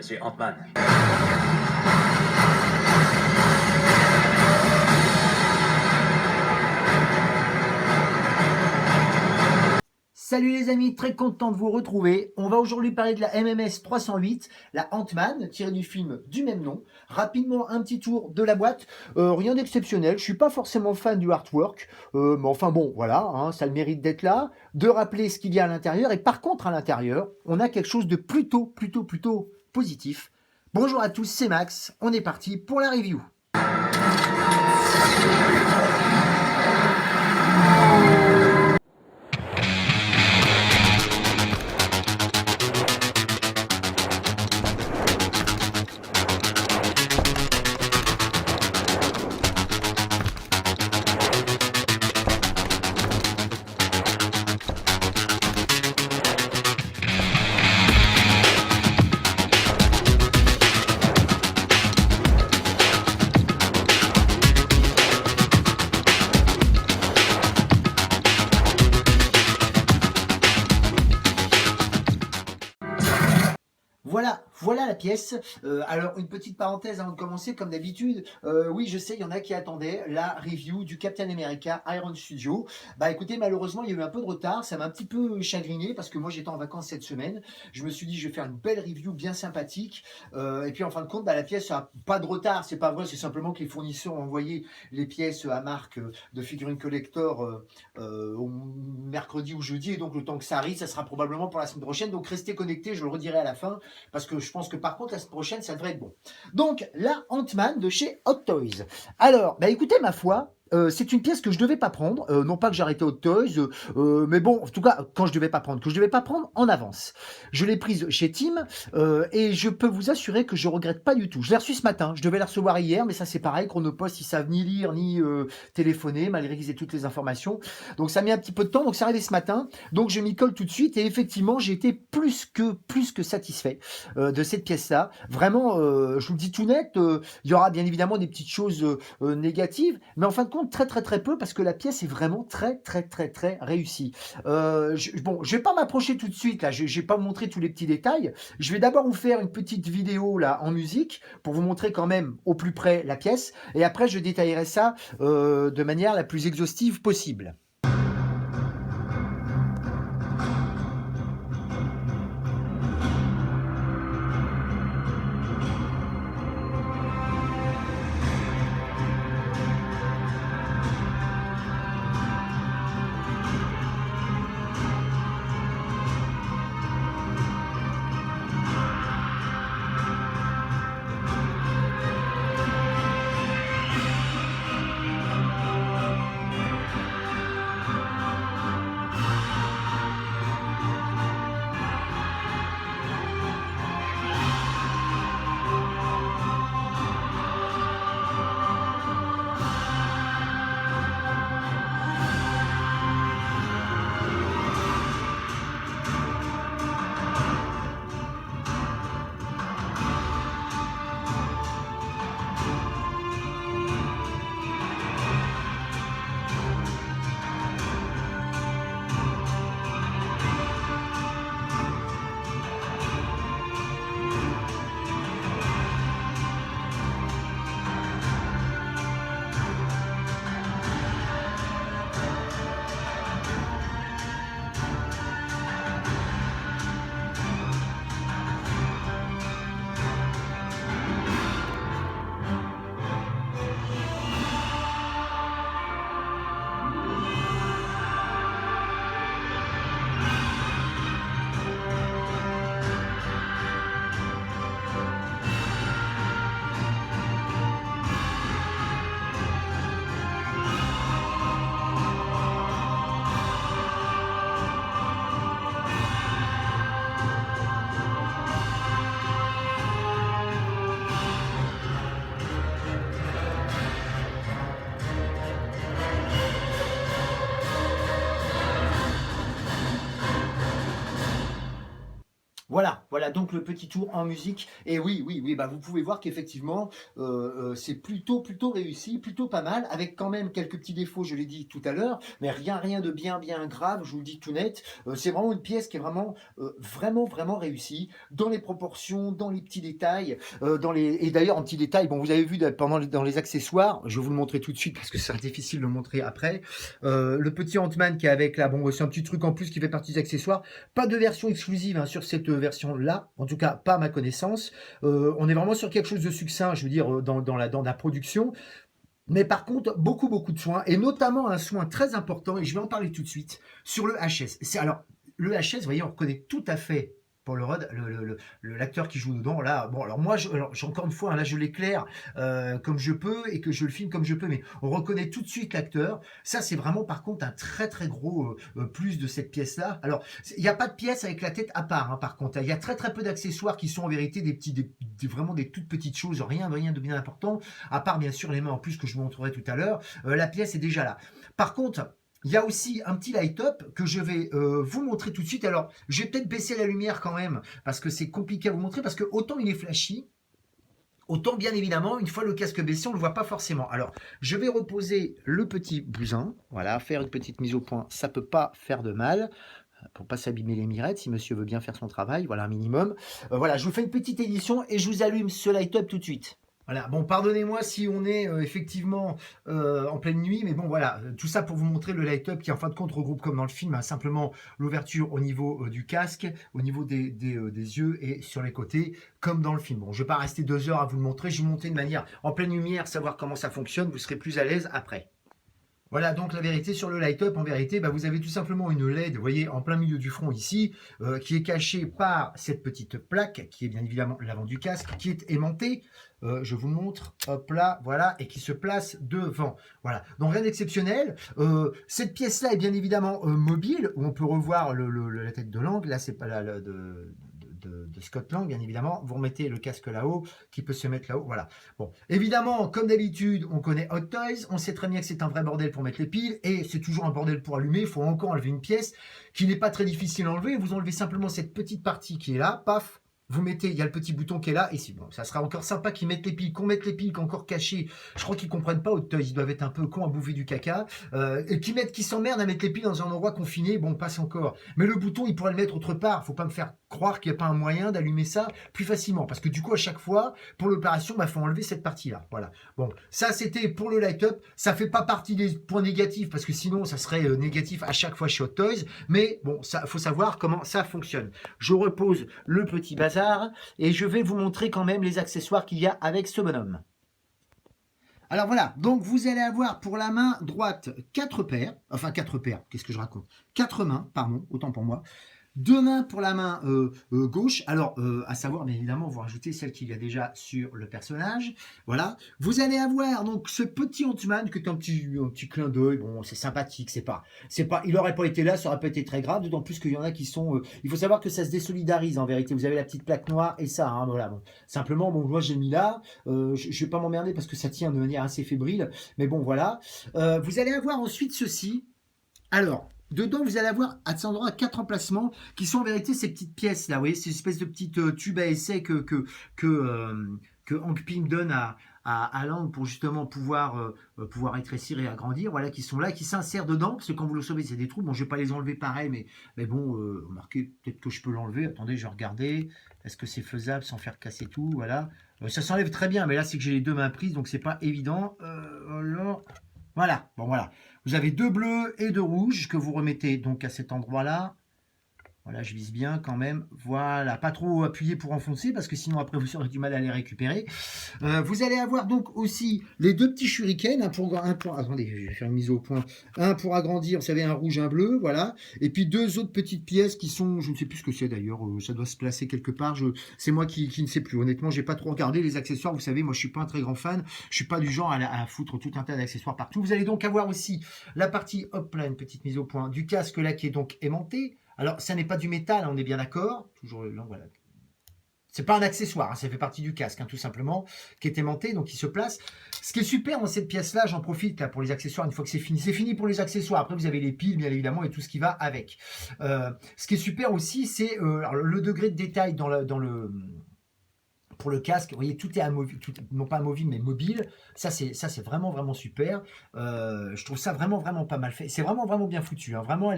c'est Ant-Man. Salut les amis, très content de vous retrouver. On va aujourd'hui parler de la MMS 308, la Ant-Man, tirée du film du même nom. Rapidement, un petit tour de la boîte. Rien d'exceptionnel, je suis pas forcément fan du artwork, mais enfin bon, voilà, hein, ça a le mérite d'être là, de rappeler ce qu'il y a à l'intérieur. Et par contre, à l'intérieur, on a quelque chose de plutôt positif. Bonjour à tous, c'est Max, on est parti pour la review. Voilà la pièce. Alors, une petite parenthèse avant de commencer, comme d'habitude. Oui, je sais, il y en a qui attendaient la review du Captain America Iron Studio. Bah écoutez, malheureusement, il y a eu un peu de retard. Ça m'a un petit peu chagriné parce que moi, j'étais en vacances cette semaine. Je me suis dit, je vais faire une belle review bien sympathique. Et puis, en fin de compte, bah, la pièce a pas de retard. C'est pas vrai, c'est simplement que les fournisseurs ont envoyé les pièces à marque de figurines collector au mercredi ou jeudi. Et donc, le temps que ça arrive, ça sera probablement pour la semaine prochaine. Donc, restez connectés, je le redirai à la fin. Parce que je pense que par contre, la semaine prochaine, ça devrait être bon. Donc, la Ant-Man de chez Hot Toys. Alors, bah écoutez, ma foi, c'est une pièce que je devais pas prendre, non pas que j'ai arrêté Hot Toys, mais bon, en tout cas, quand je devais pas prendre, que je devais pas prendre en avance. Je l'ai prise chez Tim, et je peux vous assurer que je regrette pas du tout. Je l'ai reçue ce matin, je devais la recevoir hier, mais ça c'est pareil, Chronopost, ils savent ni lire, ni téléphoner, malgré qu'ils aient toutes les informations. Donc ça a mis un petit peu de temps, donc c'est arrivé ce matin, donc je m'y colle tout de suite, et effectivement, j'ai été plus que satisfait de cette pièce-là. Vraiment, je vous le dis tout net, il y aura bien évidemment des petites choses négatives, mais en fin de compte, très peu, parce que la pièce est vraiment très réussie. Bon, je vais pas m'approcher tout de suite, là, je vais pas vous montrer tous les petits détails. Je vais d'abord vous faire une petite vidéo là en musique, pour vous montrer quand même au plus près la pièce, et après je détaillerai ça de manière la plus exhaustive possible. Voilà, Voilà, donc le petit tour en musique. Et oui, oui, oui, bah vous pouvez voir qu'effectivement, c'est plutôt réussi, plutôt pas mal, avec quand même quelques petits défauts, je l'ai dit tout à l'heure, mais rien de bien grave, je vous le dis tout net. C'est vraiment une pièce qui est vraiment réussie, dans les proportions, dans les petits détails, et d'ailleurs en petits détails, bon, vous avez vu dans les accessoires, je vais vous le montrer tout de suite parce que c'est difficile de le montrer après. Le petit Ant-Man qui est avec là, bon, c'est un petit truc en plus qui fait partie des accessoires. Pas de version exclusive hein, sur cette version-là, en tout cas pas à ma connaissance. On est vraiment sur quelque chose de succinct, je veux dire, dans la production. Mais par contre, beaucoup de soins, et notamment un soin très important, et je vais en parler tout de suite, sur le HS. Alors, le HS, vous voyez, on reconnaît tout à fait Paul Rudd, l'acteur qui joue dedans. Là, bon, alors moi, encore une fois, hein, là, je l'éclaire comme je peux et que je le filme comme je peux, mais on reconnaît tout de suite l'acteur. Ça, c'est vraiment, par contre, un très gros plus de cette pièce-là. Alors, il n'y a pas de pièce avec la tête à part, hein, par contre. Il y a très peu d'accessoires qui sont en vérité vraiment des toutes petites choses, rien de bien important, à part, bien sûr, les mains en plus que je vous montrerai tout à l'heure. La pièce est déjà là. Par contre, il y a aussi un petit light-up que je vais vous montrer tout de suite. Alors, je vais peut-être baisser la lumière quand même, parce que c'est compliqué à vous montrer, parce que autant il est flashy, autant bien évidemment, une fois le casque baissé, on ne le voit pas forcément. Alors, je vais reposer le petit bousin. Voilà, faire une petite mise au point, ça ne peut pas faire de mal. Pour pas s'abîmer les mirettes, si monsieur veut bien faire son travail, voilà un minimum. Voilà, je vous fais une petite édition et je vous allume ce light-up tout de suite. Voilà, bon, pardonnez-moi si on est effectivement en pleine nuit, mais bon, voilà, tout ça pour vous montrer le light-up qui, en fin de compte, regroupe comme dans le film, hein, simplement l'ouverture au niveau du casque, au niveau des yeux et sur les côtés, comme dans le film. Bon, je ne vais pas rester 2 heures à vous le montrer, je vais vous montrer de manière en pleine lumière, savoir comment ça fonctionne, vous serez plus à l'aise après. Voilà donc la vérité sur le light-up. En vérité, bah, vous avez tout simplement une LED, vous voyez, en plein milieu du front ici, qui est cachée par cette petite plaque, qui est bien évidemment l'avant du casque, qui est aimantée. Je vous le montre, hop là, voilà, et qui se place devant. Voilà, donc rien d'exceptionnel. Cette pièce-là est bien évidemment mobile, où on peut revoir la tête de l'angle. Là, c'est pas de Scott Lang, bien évidemment. Vous remettez le casque là-haut, qui peut se mettre là-haut, voilà. Bon, évidemment, comme d'habitude, on connaît Hot Toys, on sait très bien que c'est un vrai bordel pour mettre les piles, et c'est toujours un bordel pour allumer, il faut encore enlever une pièce, qui n'est pas très difficile à enlever, vous enlevez simplement cette petite partie qui est là, paf, vous mettez, il y a le petit bouton qui est là, et si bon, ça sera encore sympa qu'ils mettent les piles, qu'on mette les piles, qu'encore cachées. Je crois qu'ils comprennent pas, Hot Toys, ils doivent être un peu cons à bouffer du caca, et qui s'emmerdent à mettre les piles dans un endroit confiné, bon, passe encore. Mais le bouton, il pourrait le mettre autre part, faut pas me faire croire qu'il n'y a pas un moyen d'allumer ça plus facilement, parce que du coup, à chaque fois, pour l'opération, il faut enlever cette partie-là, voilà. Bon, ça, c'était pour le light-up, ça fait pas partie des points négatifs, parce que sinon, ça serait négatif à chaque fois chez Hot Toys, mais bon, ça, faut savoir comment ça fonctionne. Je repose le petit bazar, et je vais vous montrer quand même les accessoires qu'il y a avec ce bonhomme. Alors voilà, donc vous allez avoir pour la main droite 4 paires, enfin 4 paires, qu'est-ce que je raconte 4 mains, pardon, autant pour moi. 2 mains pour la main gauche. Alors, à savoir, bien évidemment, vous rajoutez celle qu'il y a déjà sur le personnage. Voilà. Vous allez avoir donc ce petit Ant-Man qui est un petit clin d'œil. Bon, c'est sympathique. Il n'aurait pas été là, ça aurait pas été très grave. D'autant plus qu'il y en a qui sont. Il faut savoir que ça se désolidarise en vérité. Vous avez la petite plaque noire et ça. Hein, voilà. Bon. Simplement, bon, moi j'ai mis là. Je vais pas m'emmerder parce que ça tient de manière assez fébrile. Mais bon, voilà. Vous allez avoir ensuite ceci. Alors. Dedans, vous allez avoir à cet endroit 4 emplacements qui sont en vérité ces petites pièces là. Vous voyez, ces espèces de petites tubes à essai que Hank Pym donne à Lang pour justement pouvoir rétrécir et agrandir. Voilà, qui sont là, qui s'insèrent dedans. Parce que quand vous le sauvez, c'est des trous. Bon, je ne vais pas les enlever pareil, mais bon, remarquez, peut-être que je peux l'enlever. Attendez, je vais regarder. Est-ce que c'est faisable sans faire casser tout? Voilà. Ça s'enlève très bien, mais là, c'est que j'ai les 2 mains prises, donc c'est pas évident. Alors. Voilà, bon voilà. Vous avez 2 bleus et 2 rouges que vous remettez donc à cet endroit-là. Voilà, je vise bien quand même. Voilà, pas trop appuyé pour enfoncer parce que sinon après vous aurez du mal à les récupérer. Vous allez avoir donc aussi les 2 petits shurikens, attendez, je vais faire une mise au point. Un pour agrandir, vous savez, un rouge, un bleu, voilà. Et puis 2 autres petites pièces qui sont, je ne sais plus ce que c'est d'ailleurs, ça doit se placer quelque part. C'est moi qui ne sais plus. Honnêtement, j'ai pas trop regardé les accessoires. Vous savez, moi je suis pas un très grand fan. Je suis pas du genre à foutre tout un tas d'accessoires partout. Vous allez donc avoir aussi la partie, hop là, une petite mise au point du casque là qui est donc aimanté. Alors, ça n'est pas du métal, on est bien d'accord. Toujours là, voilà. C'est pas un accessoire, hein, ça fait partie du casque, hein, tout simplement, qui est aimanté, donc il se place. Ce qui est super dans cette pièce-là, j'en profite là, pour les accessoires, une fois que c'est fini. C'est fini pour les accessoires. Après, vous avez les piles, bien évidemment, et tout ce qui va avec. Ce qui est super aussi, c'est le degré de détail pour le casque, vous voyez, tout est amovible, non pas amovible, mais mobile. Ça, c'est vraiment, vraiment super. Je trouve ça vraiment, vraiment pas mal fait. C'est vraiment, vraiment bien foutu. Hein. Vraiment,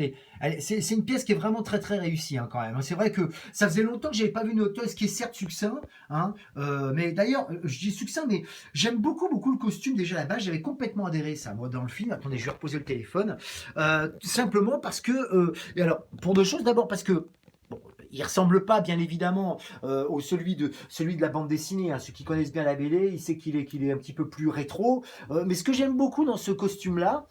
c'est une pièce qui est vraiment très, très réussie hein, quand même. C'est vrai que ça faisait longtemps que j'avais pas vu une auteuse qui est certes succinct. Hein, mais d'ailleurs, je dis succinct, mais j'aime beaucoup, beaucoup le costume. Déjà à la base, j'avais complètement adhéré ça, moi, dans le film. Attendez, je vais reposer le téléphone. Tout simplement parce que, et alors, pour deux choses, d'abord parce que il ressemble pas, bien évidemment, au celui de la bande dessinée. Hein. Ceux qui connaissent bien la BD, ils savent qu'il est un petit peu plus rétro. Mais ce que j'aime beaucoup dans ce costume-là,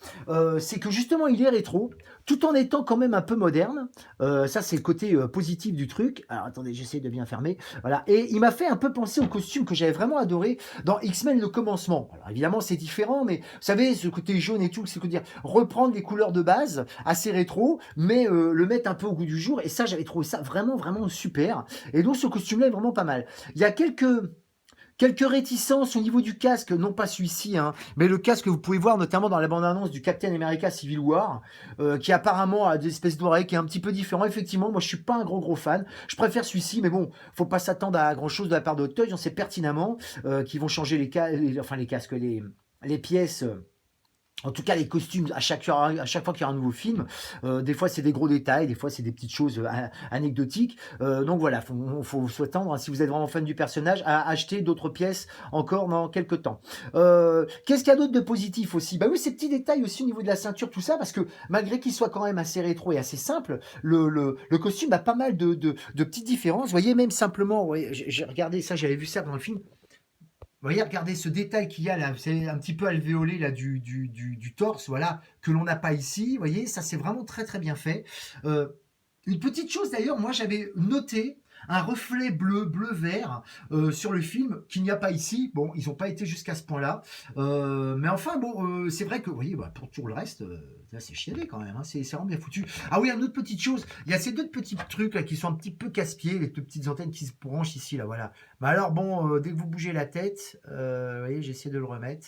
c'est que justement, il est rétro, tout en étant quand même un peu moderne. Ça, c'est le côté positif du truc. Alors, attendez, j'essaie de bien fermer. Voilà. Et il m'a fait un peu penser au costume que j'avais vraiment adoré dans X-Men le commencement. Alors, évidemment, c'est différent, mais vous savez, ce côté jaune et tout, c'est dire reprendre les couleurs de base, assez rétro, mais le mettre un peu au goût du jour. Et ça, j'avais trouvé ça vraiment, vraiment super. Et donc, ce costume-là est vraiment pas mal. Il y a quelques réticences au niveau du casque, non pas celui-ci, hein, mais le casque que vous pouvez voir notamment dans la bande-annonce du Captain America Civil War, qui apparemment a des espèces d'oreilles, qui est un petit peu différent. Effectivement, moi je suis pas un gros fan. Je préfère celui-ci, mais bon, faut pas s'attendre à grand-chose de la part d'Auteuil. On sait pertinemment qu'ils vont changer les casques, les pièces. En tout cas, les costumes, à chaque fois qu'il y a un nouveau film, des fois c'est des gros détails, des fois c'est des petites choses anecdotiques. Donc voilà, faut s'attendre, hein, si vous êtes vraiment fan du personnage, à acheter d'autres pièces encore dans quelques temps. Qu'est-ce qu'il y a d'autre de positif aussi? Bah oui, ces petits détails aussi au niveau de la ceinture, tout ça, parce que malgré qu'il soit quand même assez rétro et assez simple, le costume a pas mal de petites différences. Vous voyez, même simplement, ouais, j'ai regardé ça, j'avais vu ça dans le film. Vous voyez, regardez ce détail qu'il y a là, c'est un petit peu alvéolé là du torse, voilà, que l'on n'a pas ici. Vous voyez, ça c'est vraiment très très bien fait. Euh, une petite chose d'ailleurs, moi j'avais noté un reflet bleu-vert sur le film qu'il n'y a pas ici. Bon, ils n'ont pas été jusqu'à ce point-là. Mais enfin, bon, c'est vrai que, vous voyez, bah, pour tout le reste, là c'est chiadé quand même. Hein, c'est vraiment bien foutu. Ah oui, une autre petite chose. Il y a ces deux petits trucs là qui sont un petit peu casse-pieds, les deux petites antennes qui se branchent ici, là, voilà. Mais alors, bon, dès que vous bougez la tête, vous voyez, j'essaie de le remettre.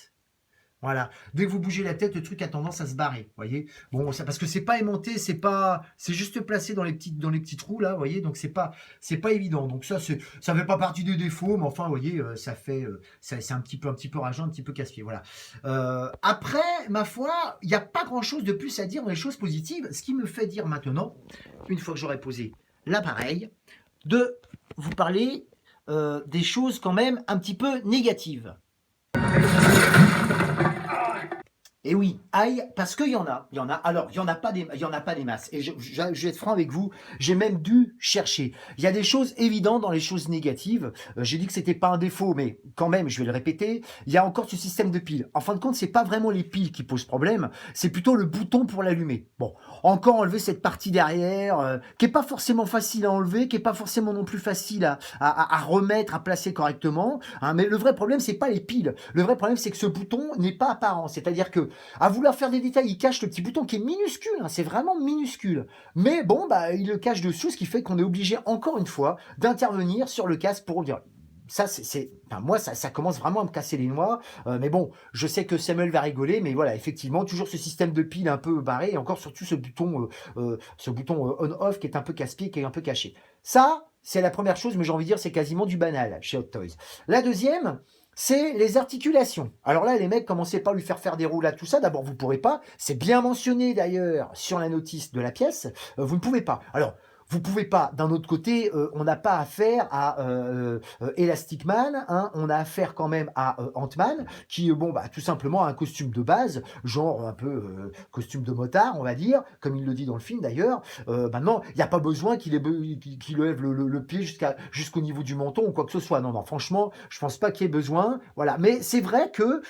Voilà. Dès que vous bougez la tête, le truc a tendance à se barrer. Voyez. Bon, ça, parce que c'est pas aimanté, c'est juste placé dans les petits trous là. Voyez. Donc c'est pas évident. Donc ça fait pas partie des défauts, mais enfin, voyez, c'est un petit peu rageant, un petit peu casse-pied. Voilà. Après, ma foi, il n'y a pas grand chose de plus à dire dans les choses positives. Ce qui me fait dire maintenant, une fois que j'aurai posé l'appareil, de vous parler des choses quand même un petit peu négatives. Et oui, aïe, parce qu'il y en a. Alors, il y en a pas des masses. Et je vais être franc avec vous, j'ai même dû chercher. Il y a des choses évidentes dans les choses négatives. J'ai dit que c'était pas un défaut, mais quand même, je vais le répéter. Il y a encore ce système de piles. En fin de compte, c'est pas vraiment les piles qui posent problème, c'est plutôt le bouton pour l'allumer. Bon, encore enlever cette partie derrière, qui est pas forcément facile à enlever, qui est pas forcément non plus facile à remettre, à placer correctement. Hein, mais le vrai problème, c'est pas les piles. Le vrai problème, c'est que ce bouton n'est pas apparent. C'est-à-dire que à vouloir faire des détails, il cache le petit bouton qui est minuscule, hein, c'est vraiment minuscule. Mais bon, bah, il le cache dessous, ce qui fait qu'on est obligé, encore une fois, d'intervenir sur le casque pour dire. Ça, enfin, moi, ça commence vraiment à me casser les noix. Mais bon, je sais que Samuel va rigoler, mais voilà, effectivement, toujours ce système de pile un peu barré, et encore surtout ce bouton on-off qui est un peu casse-pied, qui est un peu caché. Ça, c'est la première chose, mais j'ai envie de dire, c'est quasiment du banal chez Hot Toys. La deuxième, c'est les articulations. Alors là, les mecs, commencez pas à lui faire des roulades, tout ça. D'abord, vous pourrez pas. C'est bien mentionné d'ailleurs sur la notice de la pièce. Vous ne pouvez pas. Alors, vous pouvez pas. D'un autre côté, on n'a pas affaire à Elastic Man. Hein, on a affaire quand même à Ant-Man, qui, bon, bah, tout simplement a un costume de base, genre un peu costume de motard, on va dire, comme il le dit dans le film d'ailleurs. Maintenant, il n'y a pas besoin qu'il lève le pied jusqu'au niveau du menton ou quoi que ce soit. Non, non, franchement, je pense pas qu'il y ait besoin. Voilà. Mais c'est vrai que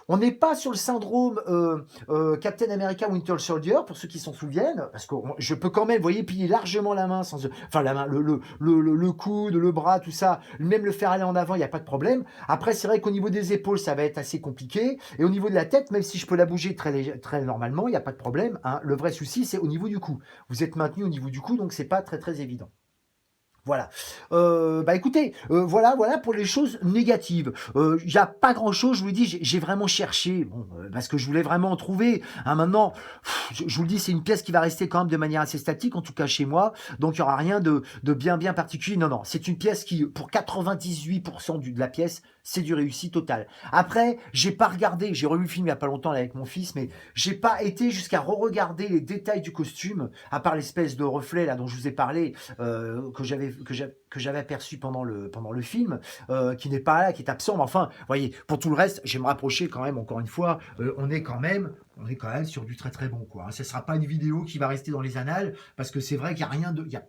on n'est pas sur le syndrome Captain America Winter Soldier, pour ceux qui s'en souviennent, parce que je peux quand même, vous voyez, plier largement la main, enfin la main, le coude, le bras, tout ça, même le faire aller en avant, il n'y a pas de problème. Après, c'est vrai qu'au niveau des épaules, ça va être assez compliqué, et au niveau de la tête, même si je peux la bouger très normalement, il n'y a pas de problème. Hein. Le vrai souci, c'est au niveau du cou. Vous êtes maintenu au niveau du cou, donc c'est pas très évident. Voilà. Bah écoutez, voilà pour les choses négatives. Il n'y a pas grand-chose, je vous le dis, j'ai vraiment cherché, bon, parce que je voulais vraiment en trouver. Hein, maintenant, je vous le dis, c'est une pièce qui va rester quand même de manière assez statique, en tout cas chez moi, donc il n'y aura rien de bien particulier. Non, c'est une pièce qui, pour 98% de la pièce, c'est du réussi total. Après, j'ai pas regardé, j'ai revu le film il y a pas longtemps là, avec mon fils, mais j'ai pas été jusqu'à re-regarder les détails du costume, à part l'espèce de reflet là dont je vous ai parlé, que j'avais aperçu pendant le film, qui n'est pas là, qui est absent. Mais enfin, vous voyez, pour tout le reste, je vais me rapprocher quand même. Encore une fois, on est quand même sur du très très bon quoi. Ce sera pas une vidéo qui va rester dans les annales parce que c'est vrai qu'il y a rien de, il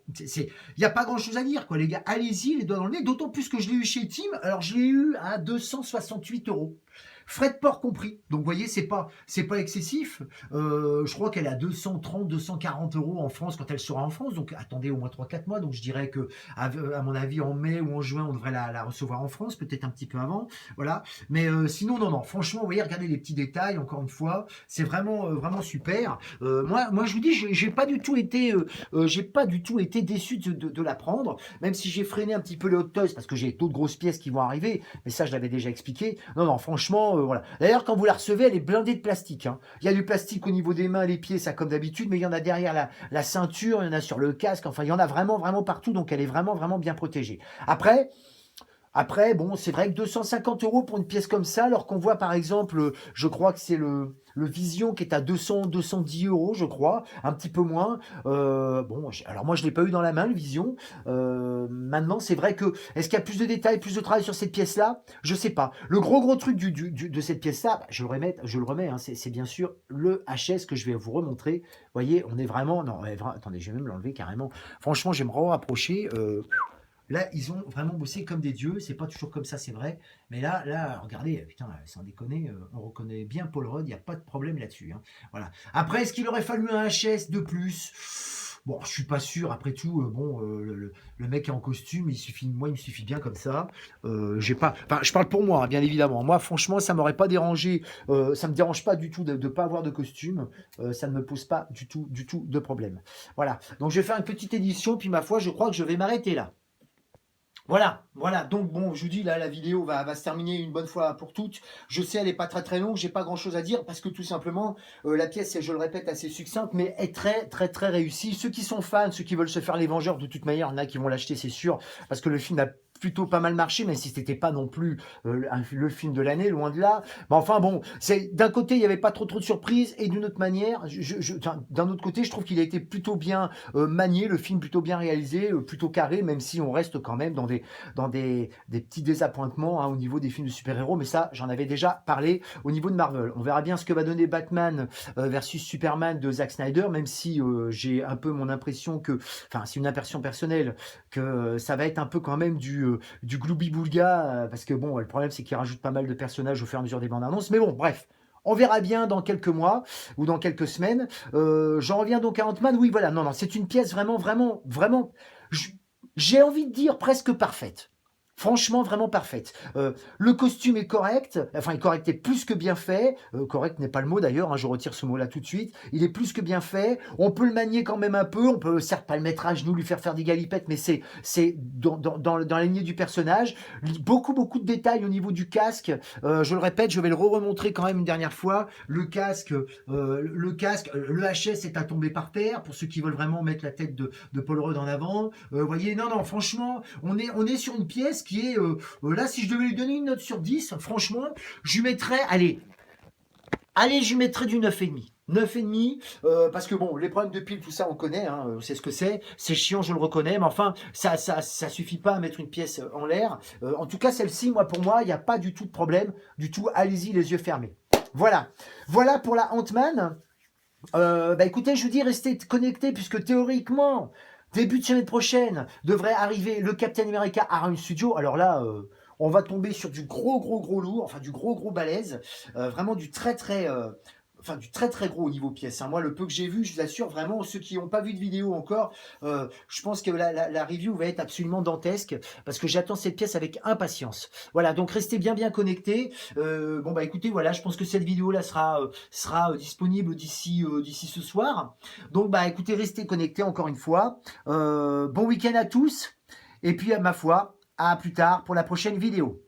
y a pas grand chose à dire quoi les gars. Allez-y les doigts dans le nez. D'autant plus que je l'ai eu chez Tim. Alors je l'ai eu à 268 euros. Frais de port compris. Donc vous voyez, c'est pas excessif. Je crois qu'elle est à 230, 240 euros en France quand elle sera en France. Donc attendez au moins 3-4 mois. Donc je dirais que, à mon avis, en mai ou en juin, on devrait la recevoir en France, peut-être un petit peu avant. Voilà. Mais sinon, non. Franchement, vous voyez, regardez les petits détails, encore une fois. C'est vraiment super. Moi, je vous dis, j'ai pas du tout été déçu de la prendre, même si j'ai freiné un petit peu les hot toys parce que j'ai d'autres grosses pièces qui vont arriver. Mais ça, je l'avais déjà expliqué. Non, franchement, voilà. D'ailleurs, quand vous la recevez, elle est blindée de plastique. Hein. Il y a du plastique au niveau des mains, les pieds, ça comme d'habitude, mais il y en a derrière la ceinture, il y en a sur le casque, enfin, il y en a vraiment partout, donc elle est vraiment bien protégée. Après, bon, c'est vrai que 250 euros pour une pièce comme ça, alors qu'on voit par exemple, je crois que c'est le Vision qui est à 210 euros, je crois, un petit peu moins. Bon, alors moi je l'ai pas eu dans la main le Vision. Maintenant, c'est vrai que est-ce qu'il y a plus de détails, plus de travail sur cette pièce-là? Je sais pas. Le gros truc de cette pièce-là, bah, je le remets, hein, c'est bien sûr le HS que je vais vous remontrer. Vous voyez, on est vraiment, non, attendez, je vais même l'enlever carrément. Franchement, j'aimerais me rapprocher. Là, ils ont vraiment bossé comme des dieux. C'est pas toujours comme ça, c'est vrai. Mais là, regardez, putain, sans déconner, on reconnaît bien Paul Rudd. Il n'y a pas de problème là-dessus. Hein. Voilà. Après, est-ce qu'il aurait fallu un HS de plus? Bon, je suis pas sûr. Après tout, bon, le mec est en costume. Il me suffit bien comme ça. J'ai pas. Enfin, je parle pour moi, hein, bien évidemment. Moi, franchement, ça m'aurait pas dérangé. Ça me dérange pas du tout de ne pas avoir de costume. Ça ne me pose pas du tout de problème. Voilà. Donc, je vais faire une petite édition. Puis, ma foi, je crois que je vais m'arrêter là. Voilà. Donc bon, je vous dis là, la vidéo va se terminer une bonne fois pour toutes. Je sais, elle est pas très très longue, j'ai pas grand chose à dire parce que tout simplement, la pièce est, je le répète, assez succincte, mais est très très très réussie. Ceux qui sont fans, ceux qui veulent se faire les Vengeurs, de toute manière, il y en a qui vont l'acheter, c'est sûr, parce que le film a plutôt pas mal marché, même si c'était pas non plus le film de l'année, loin de là. Mais enfin bon, c'est d'un côté il y avait pas trop de surprises et d'une autre manière, d'un autre côté, je trouve qu'il a été plutôt bien manié, le film plutôt bien réalisé, plutôt carré, même si on reste quand même dans des petits désappointements hein, au niveau des films de super-héros, mais ça, j'en avais déjà parlé au niveau de Marvel. On verra bien ce que va donner Batman versus Superman de Zack Snyder, même si j'ai un peu mon impression que, enfin, c'est une impression personnelle, que ça va être un peu quand même du gloubi-boulga, parce que bon, le problème, c'est qu'il rajoute pas mal de personnages au fur et à mesure des bandes annonces, mais bon, bref. On verra bien dans quelques mois ou dans quelques semaines. J'en reviens donc à Ant-Man. Oui, voilà, non, c'est une pièce vraiment. J'ai envie de dire presque parfaite. Franchement, vraiment parfaite. Le costume est correct, enfin, il est correct, est plus que bien fait. Correct n'est pas le mot d'ailleurs, hein, je retire ce mot-là tout de suite. Il est plus que bien fait. On peut le manier quand même un peu. On peut certes pas le mettre à genoux, lui faire des galipettes, mais c'est dans la lignée du personnage. Beaucoup de détails au niveau du casque. Je le répète, je vais le remontrer quand même une dernière fois. Le HS est à tomber par terre pour ceux qui veulent vraiment mettre la tête de Paul Rudd en avant. Vous voyez, non, franchement, on est sur une pièce qui est, là, si je devais lui donner une note sur 10, franchement, je lui mettrais, allez, je lui mettrais du 9,5. 9,5, parce que bon, les problèmes de pile, tout ça, on connaît, hein, c'est ce que c'est chiant, je le reconnais, mais enfin, ça suffit pas à mettre une pièce en l'air. En tout cas, celle-ci, pour moi, il n'y a pas du tout de problème, du tout, allez-y, les yeux fermés. Voilà pour la Ant-Man. Écoutez, je vous dis, restez connectés, puisque théoriquement, début de semaine prochaine, devrait arriver le Captain America Iron Studio. Alors là, on va tomber sur du gros lourd, enfin du gros balèze, vraiment du très très gros au niveau pièce. Hein. Moi, le peu que j'ai vu, je vous assure, vraiment, ceux qui n'ont pas vu de vidéo encore, je pense que la review va être absolument dantesque, parce que j'attends cette pièce avec impatience. Voilà, donc restez bien connectés. Écoutez, voilà, je pense que cette vidéo-là sera disponible d'ici ce soir. Donc, écoutez, restez connectés encore une fois. Bon week-end à tous. Et puis, ma foi, à plus tard pour la prochaine vidéo.